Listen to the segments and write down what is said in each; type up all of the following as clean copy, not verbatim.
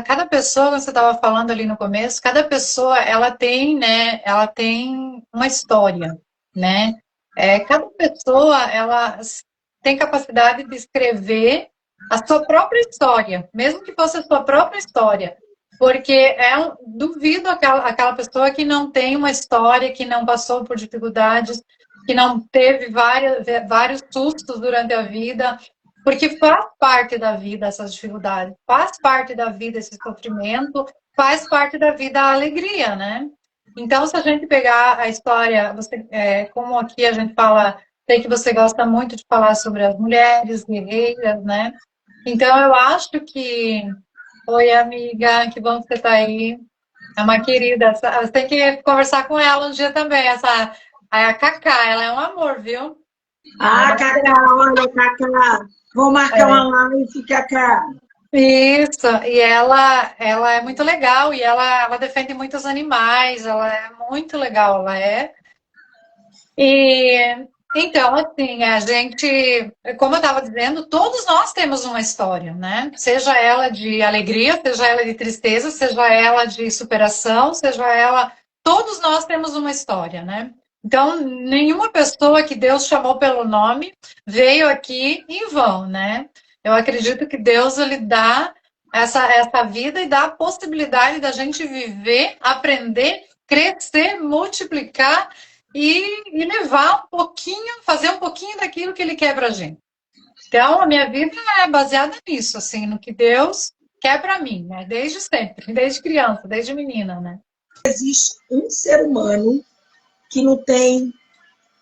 cada pessoa, como você estava falando ali no começo, cada pessoa, ela tem, né, ela tem uma história, né? Cada pessoa, ela tem capacidade de escrever a sua própria história, mesmo que fosse a sua própria história. Porque duvido aquela pessoa que não tem uma história, que não passou por dificuldades, que não teve vários sustos durante a vida, porque faz parte da vida essas dificuldades, faz parte da vida esse sofrimento, faz parte da vida a alegria, né? Então, se a gente pegar a história, como aqui a gente fala, sei que você gosta muito de falar sobre as mulheres guerreiras, né? Então, eu acho que... Oi, amiga, que bom que você está aí. É uma querida. Você tem que conversar com ela um dia também. A Cacá, ela é um amor, viu? Ah, Cacá, olha, Cacá, vou marcar uma live, Cacá. Isso, e ela é muito legal, e ela defende muitos animais, ela é muito legal, ela é. E então, assim, a gente, como eu estava dizendo, todos nós temos uma história, né? Seja ela de alegria, seja ela de tristeza, seja ela de superação, seja ela. Todos nós temos uma história, né? Então, nenhuma pessoa que Deus chamou pelo nome veio aqui em vão, né? Eu acredito que Deus ele dá essa vida e dá a possibilidade da gente viver, aprender, crescer, multiplicar e levar um pouquinho, fazer um pouquinho daquilo que ele quer pra gente. Então, a minha vida é baseada nisso, assim, no que Deus quer para mim, né? Desde sempre, desde criança, desde menina, né? Existe um ser humano que não tem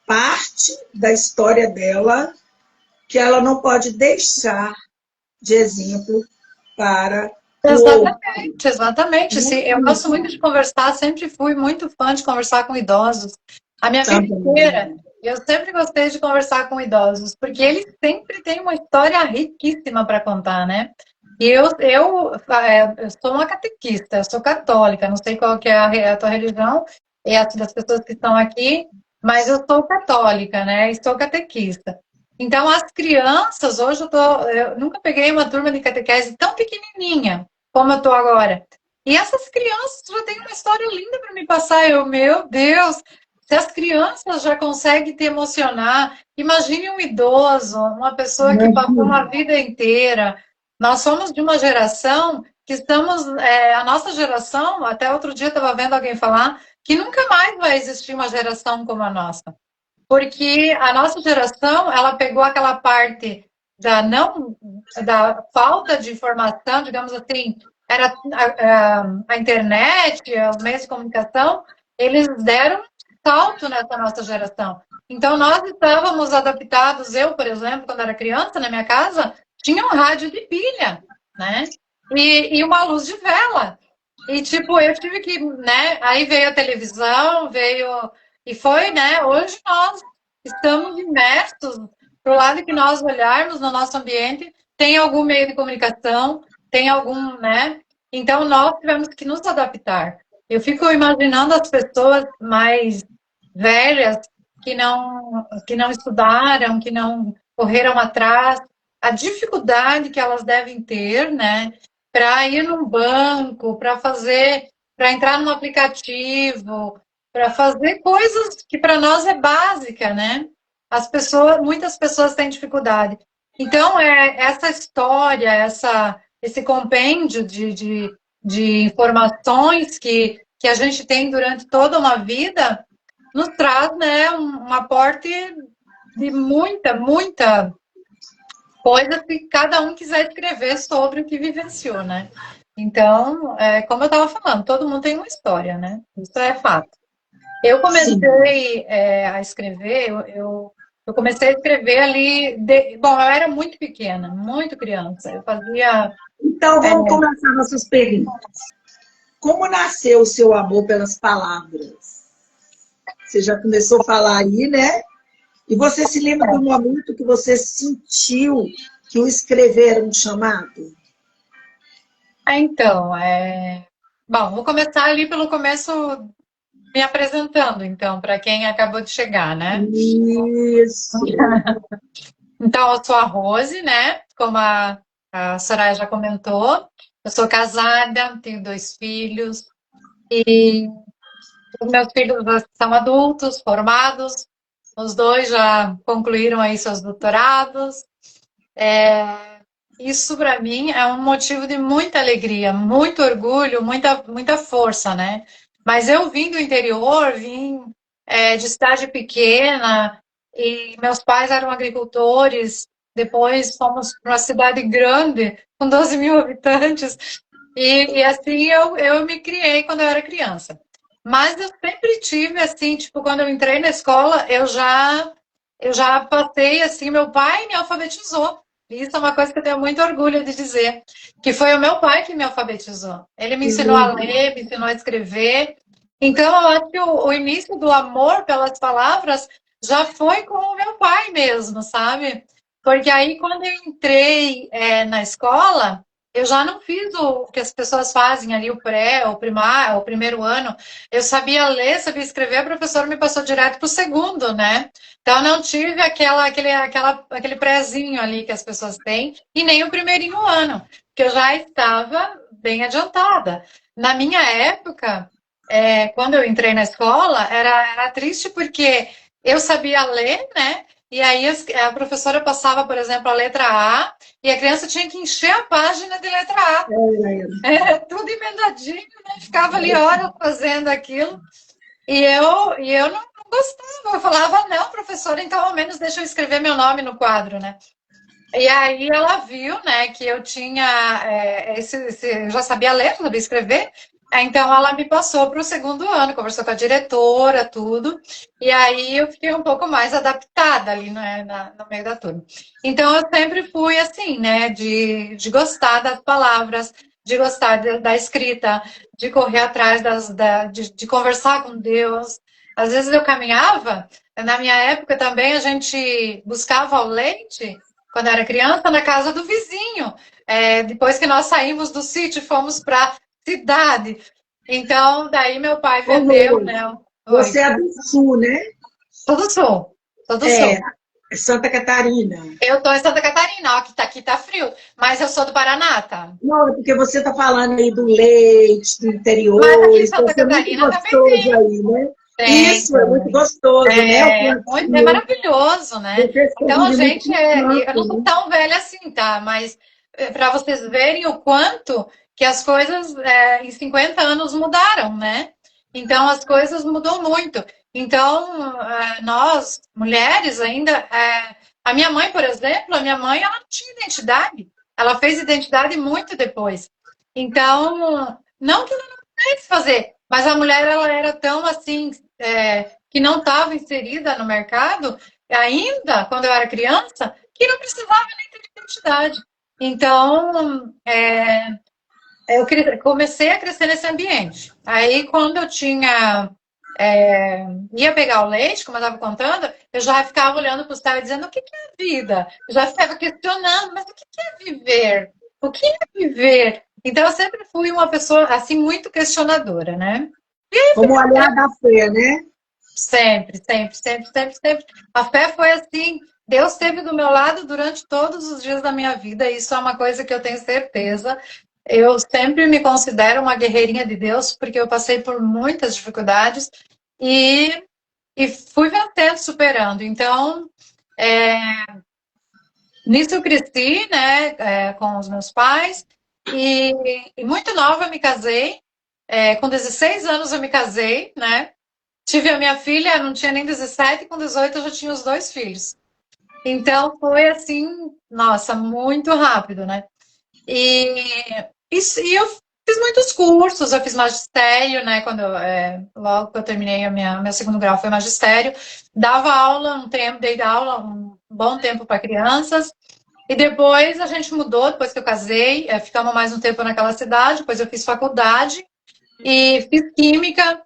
parte da história dela que ela não pode deixar de exemplo para o outro. Exatamente, exatamente. Eu gosto muito de conversar, sempre fui muito fã de conversar com idosos. A minha vida Também. inteira, eu sempre gostei de conversar com idosos, porque eles sempre têm uma história riquíssima para contar, né? E eu sou uma catequista, eu sou católica, não sei qual que é a tua religião, e a das pessoas que estão aqui, mas eu sou católica, né? E sou catequista. Então, as crianças, hoje eu nunca peguei uma turma de catequese tão pequenininha como eu estou agora. E essas crianças já têm uma história linda para me passar. Meu Deus, se as crianças já conseguem te emocionar, imagine um idoso, uma pessoa que passou uma vida inteira. Nós somos de uma geração que a nossa geração, até outro dia eu estava vendo alguém falar, que nunca mais vai existir uma geração como a nossa. Porque a nossa geração, ela pegou aquela parte da falta de informação, digamos assim, era a internet, os meios de comunicação, eles deram um salto nessa nossa geração. Então, nós estávamos adaptados, eu, por exemplo, quando era criança, na minha casa, tinha um rádio de pilha, né? E uma luz de vela. E, tipo, eu tive que, né? Aí veio a televisão, veio... E foi, né? Hoje nós estamos imersos para o lado que nós olharmos no nosso ambiente, tem algum meio de comunicação, tem algum, né? Então, nós tivemos que nos adaptar. Eu fico imaginando as pessoas mais velhas que não estudaram, que não correram atrás, a dificuldade que elas devem ter, né? Para ir num banco, para entrar num aplicativo, para fazer coisas que para nós é básica, né? Muitas pessoas têm dificuldade. Então, essa história, esse compêndio de informações que a gente tem durante toda uma vida, nos traz, né, um aporte de muita coisa que cada um quiser escrever sobre o que vivenciou, né? Então, como eu estava falando, todo mundo tem uma história, né? Isso é fato. Eu Sim. comecei a escrever, eu comecei a escrever ali. Bom, eu era muito pequena, muito criança. Eu fazia. Então, vamos começar nossas perguntas. Como nasceu o seu amor pelas palavras? Você já começou a falar aí, né? E você se lembra do momento que você sentiu que o escrever era um chamado? Então, bom, vou começar ali pelo começo me apresentando, então, para quem acabou de chegar, né? Isso. Então, eu sou a Rose, né? Como a Soraya já comentou. Eu sou casada, tenho 2 filhos, e os meus filhos já são adultos, formados, os dois já concluíram aí seus doutorados. Isso para mim é um motivo de muita alegria, muito orgulho, muita força, né? Mas eu vim do interior, vim de cidade pequena, e meus pais eram agricultores. Depois fomos para uma cidade grande, com 12 mil habitantes, e assim eu me criei quando eu era criança. Mas eu sempre tive assim, tipo, quando eu entrei na escola, eu já passei assim, meu pai me alfabetizou. Isso é uma coisa que eu tenho muito orgulho de dizer, que foi o meu pai que me alfabetizou. Ele me Que ensinou a lindo. ler, me ensinou a escrever. Então, eu acho que o início do amor pelas palavras já foi com o meu pai mesmo, sabe? Porque aí, quando eu entrei na escola, eu já não fiz o que as pessoas fazem ali, o pré, o primário, o primeiro ano. Eu sabia ler, sabia escrever, a professora me passou direto para o segundo, né? Então, não tive aquele prézinho ali que as pessoas têm, e nem o primeirinho ano, que eu já estava bem adiantada. Na minha época, quando eu entrei na escola, era triste porque eu sabia ler, né? E aí a professora passava, por exemplo, a letra A, e a criança tinha que encher a página de letra A. Tudo emendadinho, né? Ficava ali horas fazendo aquilo. E eu não gostava, eu falava, não, professora, então ao menos deixa eu escrever meu nome no quadro, né? E aí ela viu, né, que eu tinha, eu já sabia ler, sabia escrever, então ela me passou para o segundo ano, conversou com a diretora, tudo, e aí eu fiquei um pouco mais adaptada ali, né, no meio da turma. Então eu sempre fui assim, né, de gostar das palavras, de gostar da escrita, de correr atrás de conversar com Deus. Às vezes eu caminhava, na minha época também a gente buscava o leite quando eu era criança, na casa do vizinho. Depois que nós saímos do sítio, fomos para a cidade. Então, daí meu pai Ô, vendeu, Rô, né? Oi. você é do Sul, né? Todo sul. Todo É, sul. Santa Catarina. Eu tô em Santa Catarina, ó, que aqui tá frio, mas eu sou do Paraná, tá? Não, é porque você está falando aí do leite, do Mas aqui interior, em isso deve Santa ser muito Catarina também gostoso aí, né? tem. Isso, é muito gostoso, né? O É plantio, maravilhoso, né? vocês Então a convivem muito gente com eu não planta, sou né? tão velha assim, tá? Mas para vocês verem o quanto que as coisas em 50 anos mudaram, né? Então as coisas mudam muito. Então nós mulheres ainda, a minha mãe, por exemplo, a minha mãe ela não tinha identidade. Ela fez identidade muito depois. Então não que ela não pudesse fazer, mas a mulher ela era tão assim que não estava inserida no mercado, ainda quando eu era criança, que não precisava nem ter identidade. Então, eu comecei a crescer nesse ambiente. Aí, quando eu ia pegar o leite, como eu estava contando, eu já ficava olhando para o céu e dizendo: o que é a vida? Eu já ficava questionando: mas o que é viver? O que é viver? Então, eu sempre fui uma pessoa assim muito questionadora, né? Como olhar da fé, né? Sempre, sempre, sempre, sempre, sempre. A fé foi assim. Deus esteve do meu lado durante todos os dias da minha vida. Isso é uma coisa que eu tenho certeza. Eu sempre me considero uma guerreirinha de Deus, porque eu passei por muitas dificuldades e, e fui vencendo, superando. Então, é, nisso eu cresci, né, com os meus pais. E muito nova eu me casei. Com 16 anos eu me casei, né? Tive a minha filha, não tinha nem 17, com 18 eu já tinha os 2 filhos. Então foi assim, nossa, muito rápido, né? E eu fiz muitos cursos, eu fiz magistério, né? Logo que eu terminei meu segundo grau foi magistério. Dava aula um tempo, dei aula um bom tempo para crianças. E depois a gente mudou, depois que eu casei, ficamos mais um tempo naquela cidade, depois eu fiz faculdade e fiz química.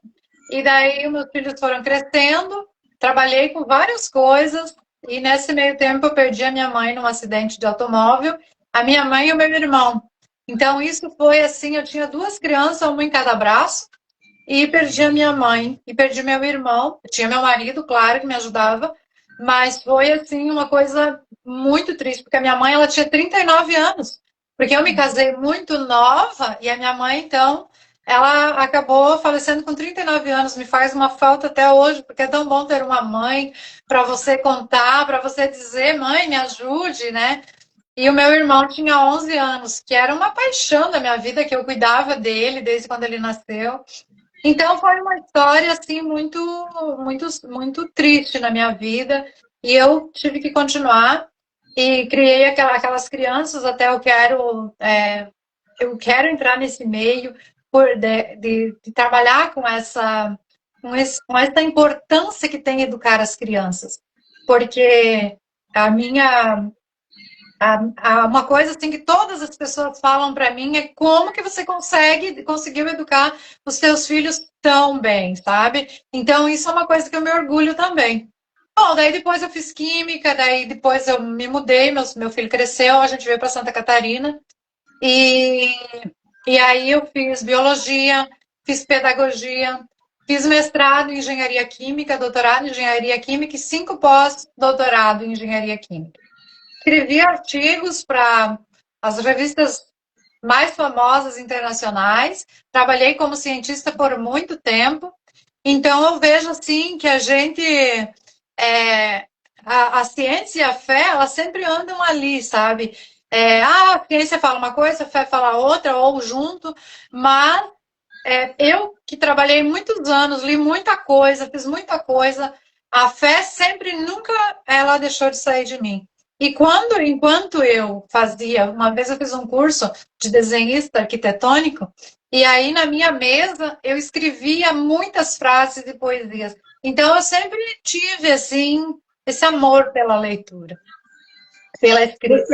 E daí meus filhos foram crescendo, trabalhei com várias coisas, e nesse meio tempo eu perdi a minha mãe num acidente de automóvel, a minha mãe e o meu irmão. Então isso foi assim, eu tinha 2 crianças, uma em cada braço, e perdi a minha mãe, e perdi meu irmão. Eu tinha meu marido, claro, que me ajudava, mas foi assim uma coisa muito triste, porque a minha mãe ela tinha 39 anos. Porque eu me casei muito nova e a minha mãe, então, ela acabou falecendo com 39 anos. Me faz uma falta até hoje, porque é tão bom ter uma mãe para você contar, para você dizer, mãe, me ajude, né? E o meu irmão tinha 11 anos, que era uma paixão da minha vida, que eu cuidava dele desde quando ele nasceu. Então foi uma história assim muito triste na minha vida e eu tive que continuar e criei aquelas crianças até eu quero entrar nesse meio de trabalhar com essa importância que tem educar as crianças, porque a minha uma coisa assim que todas as pessoas falam para mim é como que você conseguiu educar os seus filhos tão bem, sabe? Então isso é uma coisa que eu me orgulho também. Bom, daí depois eu fiz química, daí depois eu me mudei, meu filho cresceu, a gente veio para Santa Catarina e, e aí eu fiz biologia, fiz pedagogia, fiz mestrado em engenharia química, doutorado em engenharia química e 5 pós-doutorado em engenharia química. Escrevi artigos para as revistas mais famosas internacionais, trabalhei como cientista por muito tempo, então eu vejo assim que a gente, a ciência e a fé, elas sempre andam ali, sabe? A ciência fala uma coisa, a fé fala outra, ou junto, mas eu que trabalhei muitos anos, li muita coisa, fiz muita coisa, a fé sempre, nunca ela deixou de sair de mim. E enquanto eu fazia, uma vez eu fiz um curso de desenhista arquitetônico, e aí na minha mesa eu escrevia muitas frases e poesias. Então eu sempre tive assim esse amor pela leitura, pela escrita.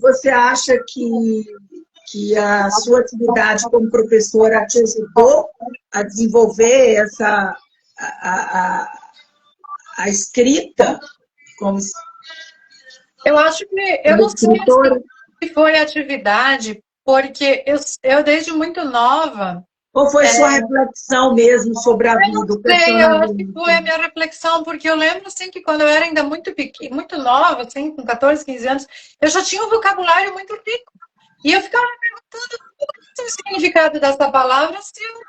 Você acha que a sua atividade como professora te ajudou a desenvolver a escrita como Eu acho que eu não sei escritora? se foi atividade, porque eu desde muito nova. Ou foi sua reflexão mesmo sobre a vida, o Eu acho que questionamento? foi a minha reflexão, porque eu lembro assim que quando eu era ainda muito pequena, muito nova, assim, com 14, 15 anos, eu já tinha um vocabulário muito rico. E eu ficava me perguntando qual é o significado dessa palavra, se eu,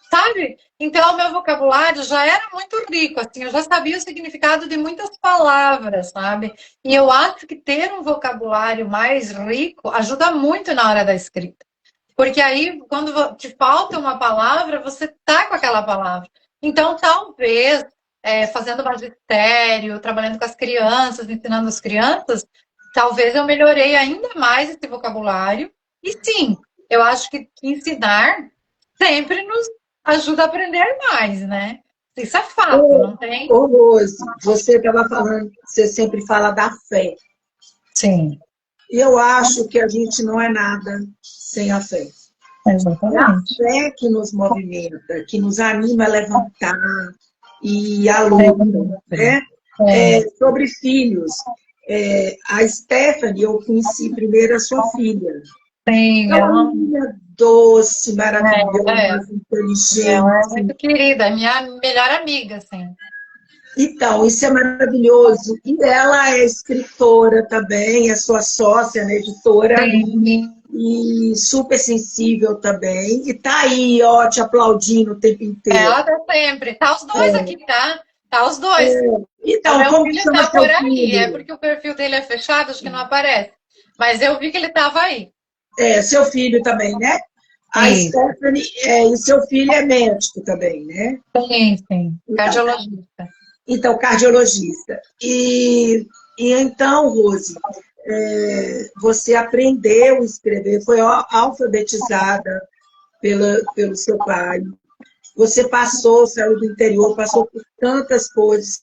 sabe? Então, o meu vocabulário já era muito rico, assim, eu já sabia o significado de muitas palavras, sabe? E eu acho que ter um vocabulário mais rico ajuda muito na hora da escrita. Porque aí, quando te falta uma palavra, você tá com aquela palavra. Então, talvez, fazendo magistério, trabalhando com as crianças, ensinando as crianças, talvez eu melhorei ainda mais esse vocabulário. E sim, eu acho que ensinar sempre nos ajuda a aprender mais, né? Isso é fato, não tem? Ô, Rose, você estava falando, você sempre fala da fé. Sim, E eu acho que a gente não é nada sem a fé. É a exatamente. fé que nos movimenta, que nos anima a levantar e a luta, né? Sobre filhos. A Stephanie, eu conheci primeiro a sua filha. Sim, É uma menina doce, maravilhosa, inteligente. Ela é muito querida, minha melhor amiga, assim. Então, isso é maravilhoso. E ela é escritora também, é sua sócia na editora. Sim. E super sensível também. E tá aí, ó, te aplaudindo o tempo inteiro. Ela tá sempre. Tá os dois aqui, tá? Tá os dois. Então, meu como filho chama tá seu por aí, filho? é porque o perfil dele é fechado, acho que não aparece. Mas eu vi que ele tava aí. Seu filho também, né? A Stephanie, e seu filho é médico também, né? Sim, sim. Cardiologista. Então, cardiologista. E então, Rose, você aprendeu a escrever, foi alfabetizada pelo seu pai. Você saiu do interior, passou por tantas coisas,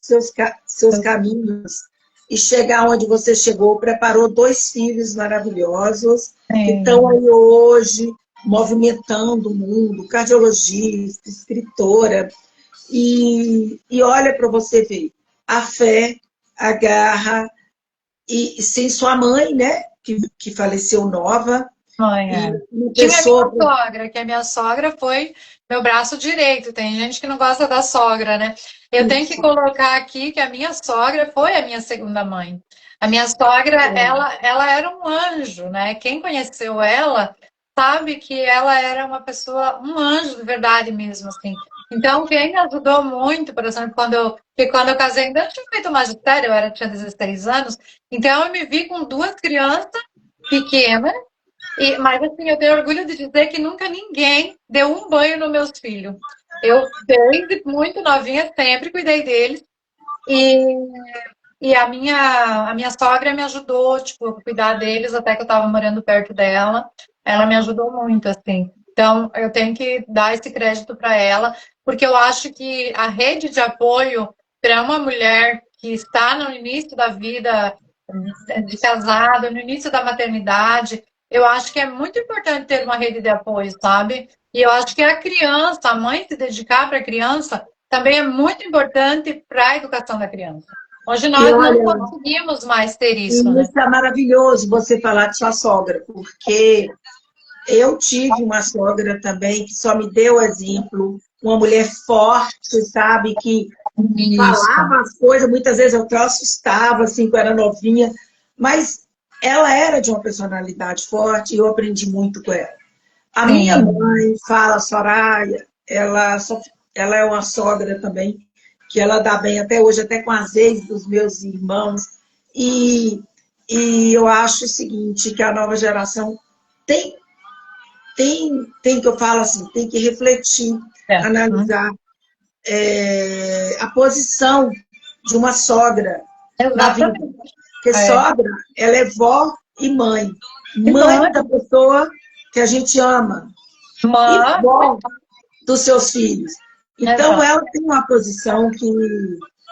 seus caminhos, e chegar onde você chegou, preparou 2 filhos maravilhosos, que estão aí hoje, movimentando o mundo, cardiologista, escritora, e olha para você ver, a fé, a garra, e sem sua mãe, né, que faleceu nova. Tinha a minha sogra, que a minha sogra foi meu braço direito. Tem gente que não gosta da sogra, né? Eu tenho que colocar aqui que a minha sogra foi a minha segunda mãe. A minha sogra, ela era um anjo, né? Quem conheceu ela sabe que ela era uma pessoa, um anjo de verdade mesmo, assim. Então, quem me ajudou muito, por exemplo, quando eu casei, ainda não tinha feito magistério, tinha 16 anos, então eu me vi com duas crianças pequenas, mas assim, eu tenho orgulho de dizer que nunca ninguém deu um banho nos meus filhos. Eu, desde muito novinha, sempre cuidei deles. E, e a minha sogra me ajudou, tipo, a cuidar deles até que eu estava morando perto dela. Ela me ajudou muito, assim. Então, eu tenho que dar esse crédito para ela, porque eu acho que a rede de apoio para uma mulher que está no início da vida de casado, no início da maternidade, eu acho que é muito importante ter uma rede de apoio, sabe? E eu acho que a criança, a mãe se dedicar para a criança, também é muito importante para a educação da criança. Hoje E nós não olha, conseguimos mais ter isso, e né? isso é maravilhoso você falar de sua sogra, porque eu tive uma sogra também que só me deu exemplo, uma mulher forte, sabe, que Isso. falava as coisas, muitas vezes eu até assustava, assim, quando eu era novinha, mas ela era de uma personalidade forte e eu aprendi muito com ela. A minha Sim. mãe fala, Soraya, ela é uma sogra também, que ela dá bem até hoje, até com as ex dos meus irmãos, e, e eu acho o seguinte, que a nova geração tem, tem que eu falo assim, tem que refletir, É. analisar a posição de uma sogra na vida. Exatamente. Porque É. sogra, ela é vó e mãe. E Mãe mãe, da pessoa que a gente ama. E mãe, vó dos seus filhos. Então, exato. ela tem uma posição que,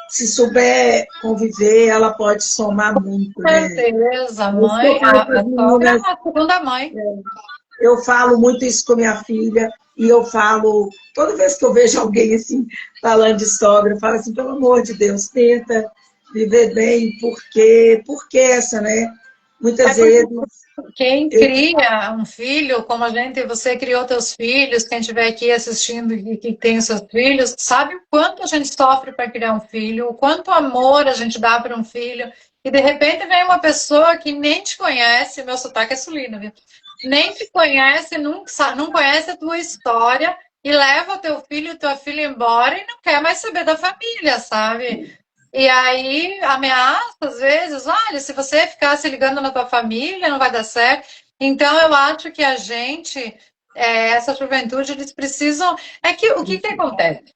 se souber conviver, ela pode somar muito, Com né? certeza, É isso que eu mãe, falo para a as sogra é meninas. uma segunda mãe. Eu falo muito isso com minha filha. E eu falo, toda vez que eu vejo alguém assim, falando de sogra, eu falo assim, pelo amor de Deus, tenta viver bem, porque essa, né? É Muitas porque vezes, quem eu, cria um filho, como a gente, você criou teus filhos, quem estiver aqui assistindo e que tem os seus filhos, sabe o quanto a gente sofre para criar um filho, o quanto amor a gente dá para um filho, e de repente vem uma pessoa que nem te conhece, meu sotaque é sulino, viu? Nem te conhece, não conhece a tua história, e leva o teu filho e tua filha embora e não quer mais saber da família, sabe? E aí ameaça, às vezes, olha, se você ficar se ligando na tua família, não vai dar certo. Então, eu acho que a gente, essa juventude, eles precisam. É que o que que acontece?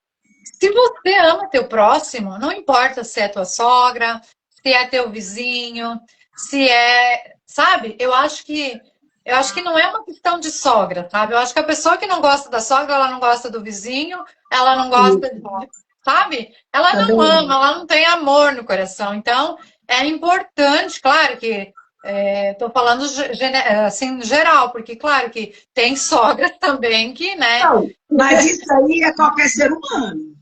Se você ama teu próximo, não importa se é tua sogra, se é teu vizinho, se é, sabe? Eu acho que não é uma questão de sogra, sabe? Eu acho que a pessoa que não gosta da sogra, ela não gosta do vizinho, ela não gosta sabe? Ela não também, ama, ela não tem amor no coração. Então, é importante, claro que estou falando assim, geral, porque claro que tem sogras também que, né? não, mas isso aí é qualquer ser humano.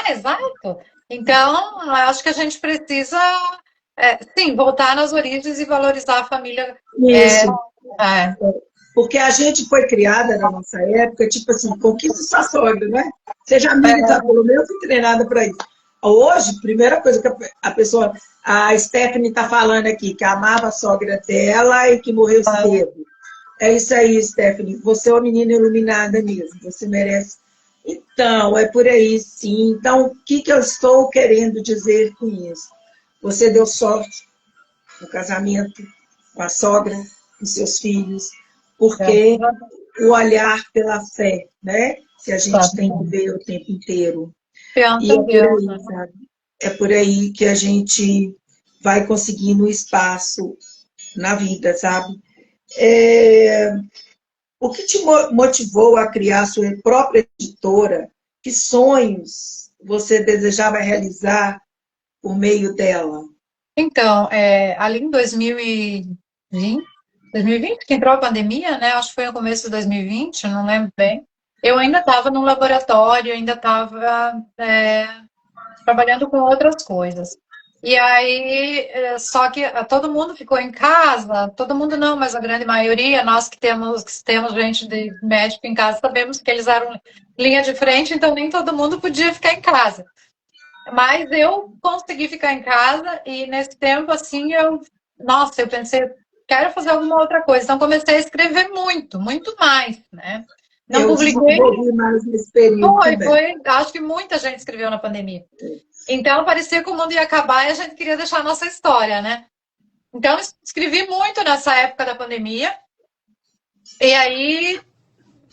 Exato. Então, eu acho que a gente precisa, sim, voltar nas origens e valorizar a família. É, Isso. é, Porque a gente foi criada na nossa época, tipo assim, conquista sua sogra, né? Seja amiga, tá, é, pelo menos fui treinada para isso. Hoje, primeira coisa que a pessoa, a Stephanie está falando aqui, que amava a sogra dela e que morreu cedo. É isso aí, Stephanie. Você é uma menina iluminada mesmo. Você merece. Então, é por aí, sim. Então, o que, que eu estou querendo dizer com isso? Você deu sorte no casamento com a sogra, com seus filhos, porque o olhar pela fé, né? Que a gente tem que ver o tempo inteiro. confiança E é em por Deus, aí, né? sabe? É por aí que a gente vai conseguindo espaço na vida, sabe? É, o que te motivou a criar sua própria editora? Que sonhos você desejava realizar por meio dela? Então, ali em 2020, que entrou a pandemia, né? Acho que foi no começo de 2020, não lembro bem. Eu ainda estava no laboratório, ainda estava trabalhando com outras coisas. E aí, só que todo mundo ficou em casa, todo mundo não, mas a grande maioria, nós que temos gente de médico em casa, sabemos que eles eram linha de frente, então nem todo mundo podia ficar em casa. Mas eu consegui ficar em casa e nesse tempo, assim, nossa, eu pensei, quero fazer alguma outra coisa. Então comecei a escrever muito, muito mais, né? Não Eu publiquei, desenvolvi mais nesse período também. acho que muita gente escreveu na pandemia. Então parecia que o mundo ia acabar e a gente queria deixar a nossa história, né? Então escrevi muito nessa época da pandemia. E aí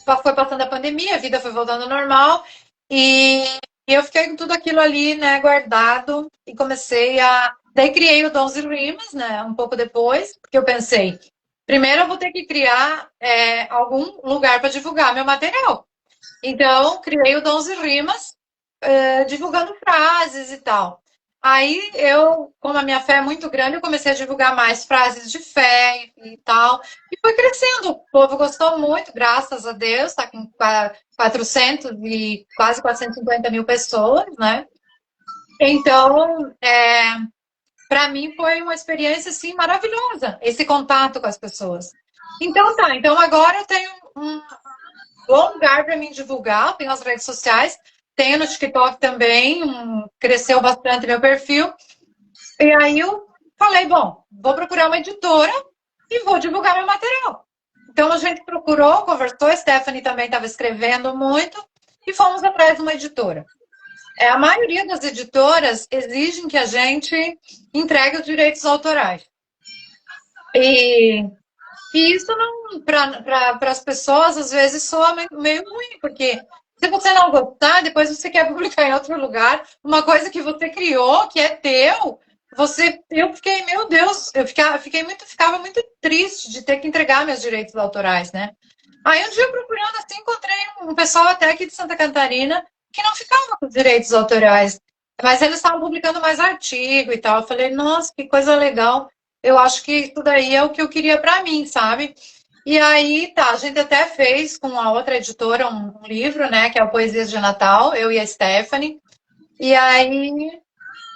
foi passando a pandemia, a vida foi voltando ao normal e eu fiquei com tudo aquilo ali, né, guardado e comecei a. Daí criei o Dons e Rimas, né, um pouco depois, porque eu pensei, primeiro eu vou ter que criar algum lugar para divulgar meu material. Então, criei o Dons e Rimas, divulgando frases e tal. Aí eu, como a minha fé é muito grande, eu comecei a divulgar mais frases de fé e tal. E foi crescendo. O povo gostou muito, graças a Deus. Está com 400 e quase 450 mil pessoas, né? Então, para mim foi uma experiência assim maravilhosa, esse contato com as pessoas. Então tá, então agora eu tenho um bom lugar para mim divulgar, tenho as redes sociais, tenho no TikTok também, cresceu bastante meu perfil. E aí eu falei, bom, vou procurar uma editora e vou divulgar meu material. Então a gente procurou, conversou, a Stephanie também estava escrevendo muito e fomos atrás de uma editora. A maioria das editoras exigem que a gente entregue os direitos autorais. E, e isso não, para as pessoas, às vezes soa meio ruim, porque se você não gostar, depois você quer publicar em outro lugar, uma coisa que você criou, que é teu, eu fiquei, meu Deus, ficava muito triste de ter que entregar meus direitos autorais, né? Aí um dia procurando assim, encontrei um pessoal até aqui de Santa Catarina que não ficava com os direitos autorais, mas eles estavam publicando mais artigo e tal. Eu falei, nossa, que coisa legal. Eu acho que isso daí é o que eu queria para mim, sabe? E aí, tá, a gente até fez com a outra editora um livro, né, que é o Poesias de Natal, eu e a Stephanie. E aí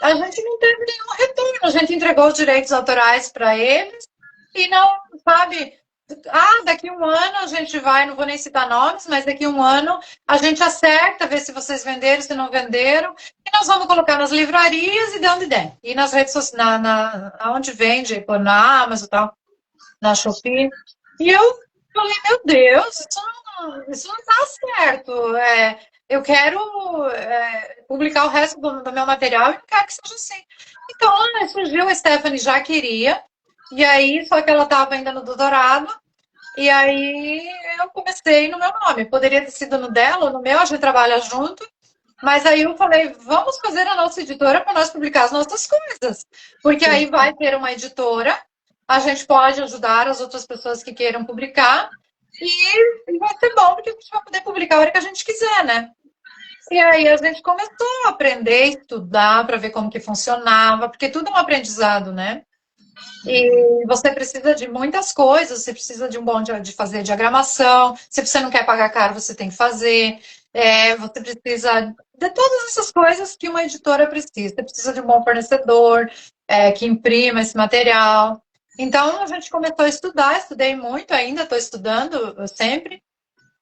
a gente não teve nenhum retorno, a gente entregou os direitos autorais para eles e não, sabe? Ah, daqui um ano a gente vai, não vou nem citar nomes, mas daqui um ano a gente acerta, ver se vocês venderam, se não venderam, e nós vamos colocar nas livrarias e de onde der. E nas redes sociais, onde vende, na Amazon e tal, na Shopee. E eu falei, meu Deus, isso não tá certo. Eu quero publicar o resto do meu material e não quero que seja assim. Então, surgiu, a Stephanie já queria, e aí, só que ela estava ainda no doutorado, e aí eu comecei no meu nome. Poderia ter sido no dela ou no meu, a gente trabalha junto, mas aí eu falei, vamos fazer a nossa editora para nós publicar as nossas coisas. Porque aí vai ter uma editora, a gente pode ajudar as outras pessoas que queiram publicar, e vai ser bom, porque a gente vai poder publicar a hora que a gente quiser, né? E aí a gente começou a aprender, estudar para ver como que funcionava, porque tudo é um aprendizado, né? E você precisa de muitas coisas, você precisa de um bom de fazer diagramação, se você não quer pagar caro, você tem que fazer, você precisa de todas essas coisas que uma editora precisa. Você precisa de um bom fornecedor, que imprima esse material. Então a gente começou a estudar, estudei muito ainda, estou estudando sempre.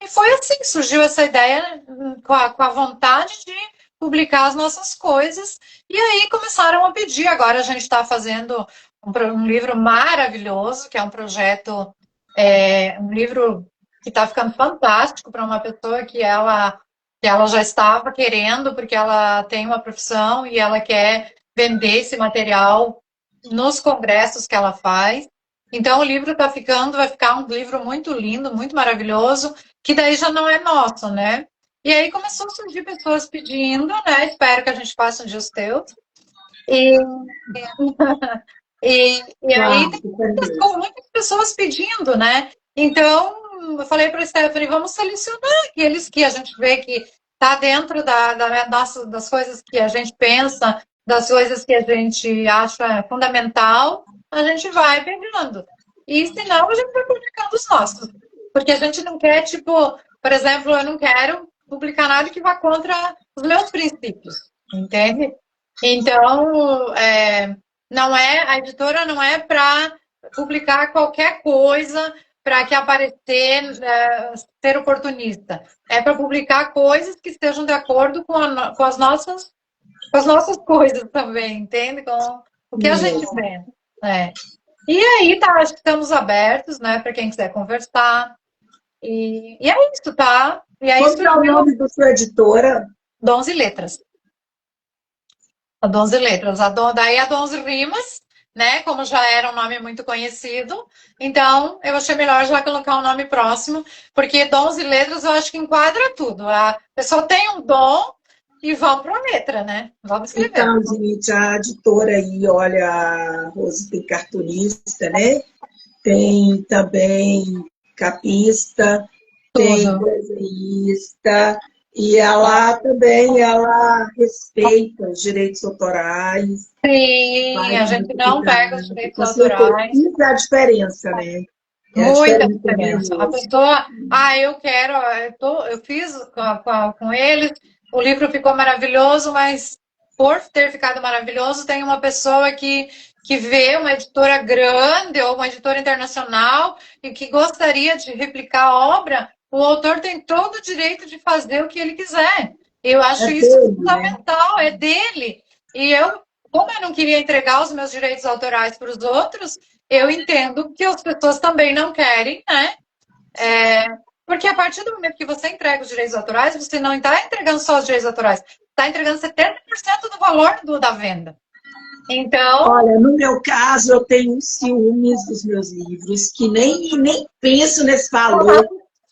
E foi assim que surgiu essa ideia, com a vontade de publicar as nossas coisas. E aí começaram a pedir. Agora a gente está fazendo um livro maravilhoso, que é um projeto, um livro que está ficando fantástico para uma pessoa que ela já estava querendo, porque ela tem uma profissão e ela quer vender esse material nos congressos que ela faz. Então o livro vai ficar um livro muito lindo, muito maravilhoso, que daí já não é nosso, né? E aí começou a surgir pessoas pedindo, né? Espero que a gente faça um dia os teus. E, e aí tem muitas pessoas pedindo, né? Então, eu falei para a Stephanie, vamos selecionar aqueles que a gente vê que está dentro das coisas que a gente pensa, das coisas que a gente acha fundamental, a gente vai pegando. E senão a gente vai publicando os nossos. Porque a gente não quer, tipo, por exemplo, eu não quero publicar nada que vá contra os meus princípios, entende? Então, não é, a editora não é para publicar qualquer coisa para que aparecer, ser oportunista. É para publicar coisas que estejam de acordo com as nossas coisas também, entende? Com o que a gente Isso. vê. É. E aí, tá, acho que estamos abertos, né, para quem quiser conversar. E é isso, tá? E aí Como é o surgiu nome da sua editora? Dons e Letras. A 11 letras. Daí a 11 rimas, né? Como já era um nome muito conhecido. Então, eu achei melhor já colocar um nome próximo, porque 11 letras eu acho que enquadra tudo. A pessoa tem um dom e vamos para a letra, né? Vamos escrever. Então, gente, a editora aí, olha, a Rose tem cartunista, né? Tem também capista, tem Tudo. desenhista, e ela também, ela respeita os direitos autorais, Sim, a faz gente muito não pega cuidado, os direitos com certeza. autorais. Isso é a diferença, né? É a Muita diferença diferença. A mesmo. pessoa, eu quero, eu fiz com eles, o livro ficou maravilhoso, mas por ter ficado maravilhoso, tem uma pessoa que vê uma editora grande ou uma editora internacional e que gostaria de replicar a obra, o autor tem todo o direito de fazer o que ele quiser. Eu É acho isso dele, né? fundamental, é dele. E eu, como eu não queria entregar os meus direitos autorais para os outros, eu entendo que as pessoas também não querem, né? Porque a partir do momento que você entrega os direitos autorais, você não está entregando só os direitos autorais, está entregando 70% do valor da venda. Então, Olha, no meu caso, eu tenho um ciúmes dos meus livros, que nem penso nesse valor,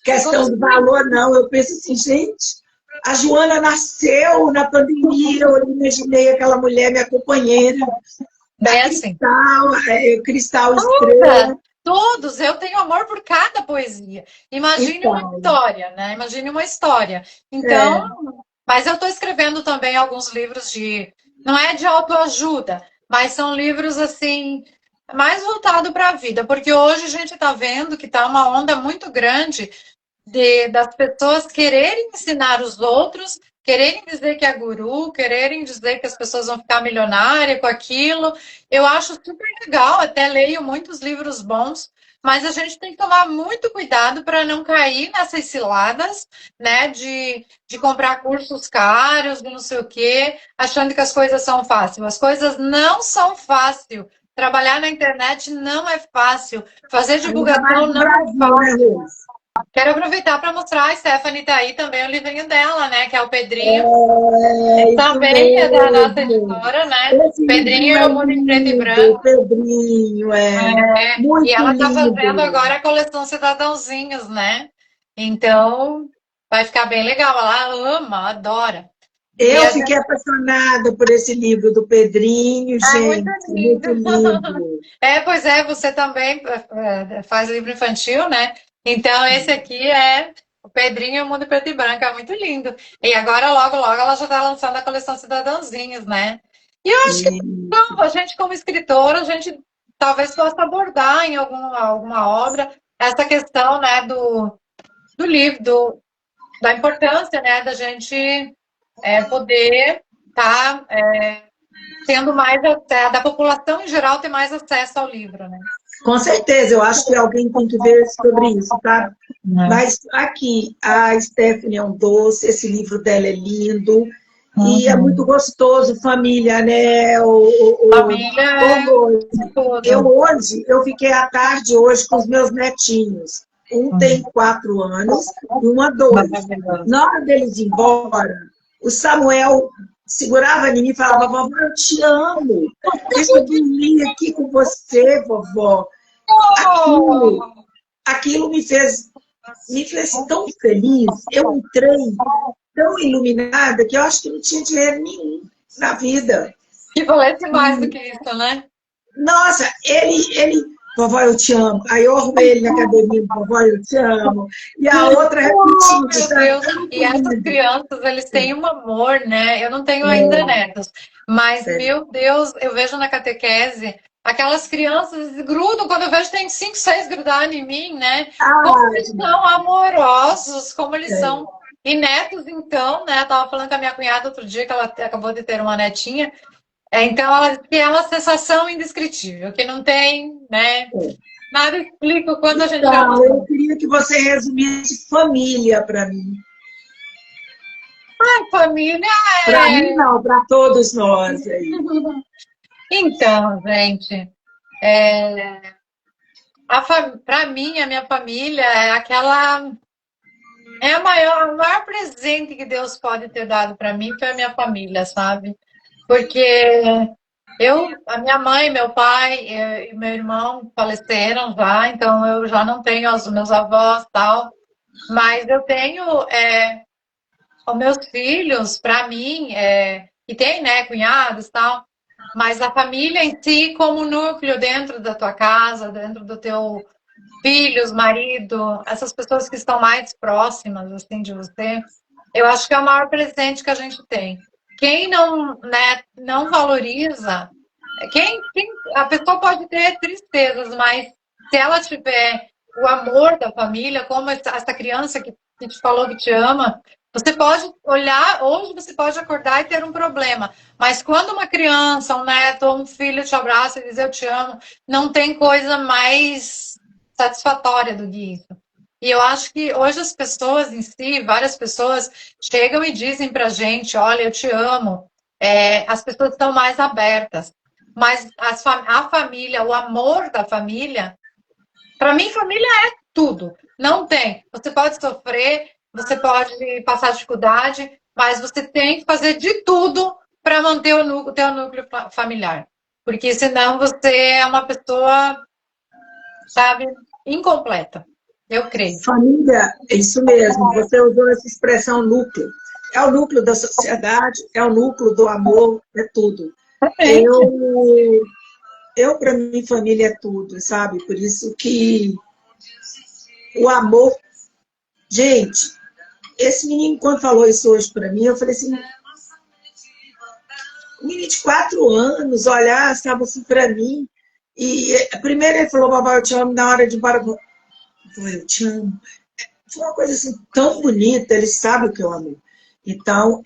questão do valor, não. Eu penso assim, gente, a Joana nasceu na pandemia, eu imaginei aquela mulher, minha companheira, a bem assim. Cristal, Cristal Estrela. Todos, eu tenho amor por cada poesia. Imagine uma Então, história, né? Imagine uma história. é, Então, mas eu estou escrevendo também alguns livros não é de autoajuda, mas são livros assim, mais voltado para a vida, porque hoje a gente está vendo que está uma onda muito grande das pessoas quererem ensinar os outros, quererem dizer que é guru, quererem dizer que as pessoas vão ficar milionárias com aquilo. Eu acho super legal, até leio muitos livros bons, mas a gente tem que tomar muito cuidado para não cair nessas ciladas, né, de comprar cursos caros, de não sei o quê, achando que as coisas são fáceis. As coisas não são fáceis. Trabalhar na internet não é fácil. Fazer ainda mais divulgação no não é Brasil, né, fácil. Rose? Quero aproveitar para mostrar, a Stephanie tá aí também o livrinho dela, né? Que é o Pedrinho. É isso Também é da nossa mesmo. editora, né? Esse Pedrinho livrinho é é o Mundo em Preto e lindo, Branco. Pedrinho, E muito ela tá fazendo lindo. agora a coleção Cidadãozinhos, né? Então, vai ficar bem legal. Ela ama, adora. E Eu a gente fiquei apaixonada por esse livro do Pedrinho, é muito gente, lindo. muito lindo. Pois é, você também faz livro infantil, né? Então, esse aqui é o Pedrinho e o Mundo Preto e Branco, é muito lindo. E agora, logo, logo, ela já está lançando a coleção Cidadãozinhos, né? E eu acho que E a gente, como escritora, a gente talvez possa abordar em alguma obra essa questão, né, do livro, da importância, né, da gente poder estar tendo mais acesso, da população em geral ter mais acesso ao livro, né? com certeza, eu acho que alguém tem que ver sobre isso, tá? Mas aqui, a Stephanie é um doce, esse livro dela é lindo, e é muito Uhum. gostoso, família, né? Família é Rose, tudo. eu fiquei à tarde hoje com os meus netinhos. Um tem 4 anos e uma 2. Maravilhoso. Na hora deles ir embora, o Samuel segurava em mim e falava, vovó, eu te amo. Deixa eu dormir aqui com você, vovó. Aquilo, Oh! aquilo me fez tão feliz. Eu entrei tão iluminada que eu acho que não tinha dinheiro nenhum na vida. Que valesse mais do que isso, né? Nossa, vovó, eu te amo. Aí eu arrumei ele na academia, vovó, eu te amo. E a outra Oh, repetindo, meu sabe? Deus! Muito E essas lindo. crianças, eles têm um amor, né? Eu não tenho ainda netos, mas, meu Deus, eu vejo na catequese aquelas crianças grudam, quando eu vejo tem 5, 6 grudando em mim, né? Como Ah, eles são amorosos, como eles é. são. E netos, então, né? Eu tava falando com a minha cunhada outro dia, que ela acabou de ter uma netinha, Então, ela diz que é uma sensação indescritível, que não tem, né? Nada explica o quanto a gente ama Então, os eu outros. queria que você resumisse família para mim. Família Para mim, é. não, para todos nós aí. Então, gente, para mim, a minha família é aquela. É o maior presente que Deus pode ter dado para mim foi a minha família, sabe? Porque a minha mãe, meu pai e meu irmão faleceram já, então eu já não tenho os meus avós e tal, mas eu tenho os meus filhos, para mim, e tem, né, cunhados e tal, mas a família em si, como núcleo dentro da tua casa, dentro do teu filhos, marido, essas pessoas que estão mais próximas, assim, de você, eu acho que é o maior presente que a gente tem. Quem não, né, não valoriza, a pessoa pode ter tristezas, mas se ela tiver o amor da família, como essa criança que te falou que te ama, você pode olhar, hoje você pode acordar e ter um problema, mas quando uma criança, um neto ou um filho te abraça e diz eu te amo, não tem coisa mais satisfatória do que isso. E eu acho que hoje as pessoas em si, várias pessoas chegam e dizem pra gente, olha, eu te amo. As pessoas estão mais abertas. Mas a família, o amor da família, para mim, família é tudo. Não tem. Você pode sofrer, você pode passar dificuldade, mas você tem que fazer de tudo para manter o teu núcleo familiar. Porque senão você é uma pessoa, sabe, incompleta. Eu creio. Família, é isso mesmo, você usou essa expressão núcleo. É o núcleo da sociedade, é o núcleo do amor, é tudo. Para mim, família é tudo, sabe? Por isso que o amor. Gente, esse menino, quando falou isso hoje para mim, eu falei assim: um menino de 4 anos, olhar, estava assim para mim. E primeiro ele falou, babá, eu te amo, na hora de ir embora. Eu falei, eu te amo. Foi uma coisa assim tão bonita, ele sabe o que eu amo. Então,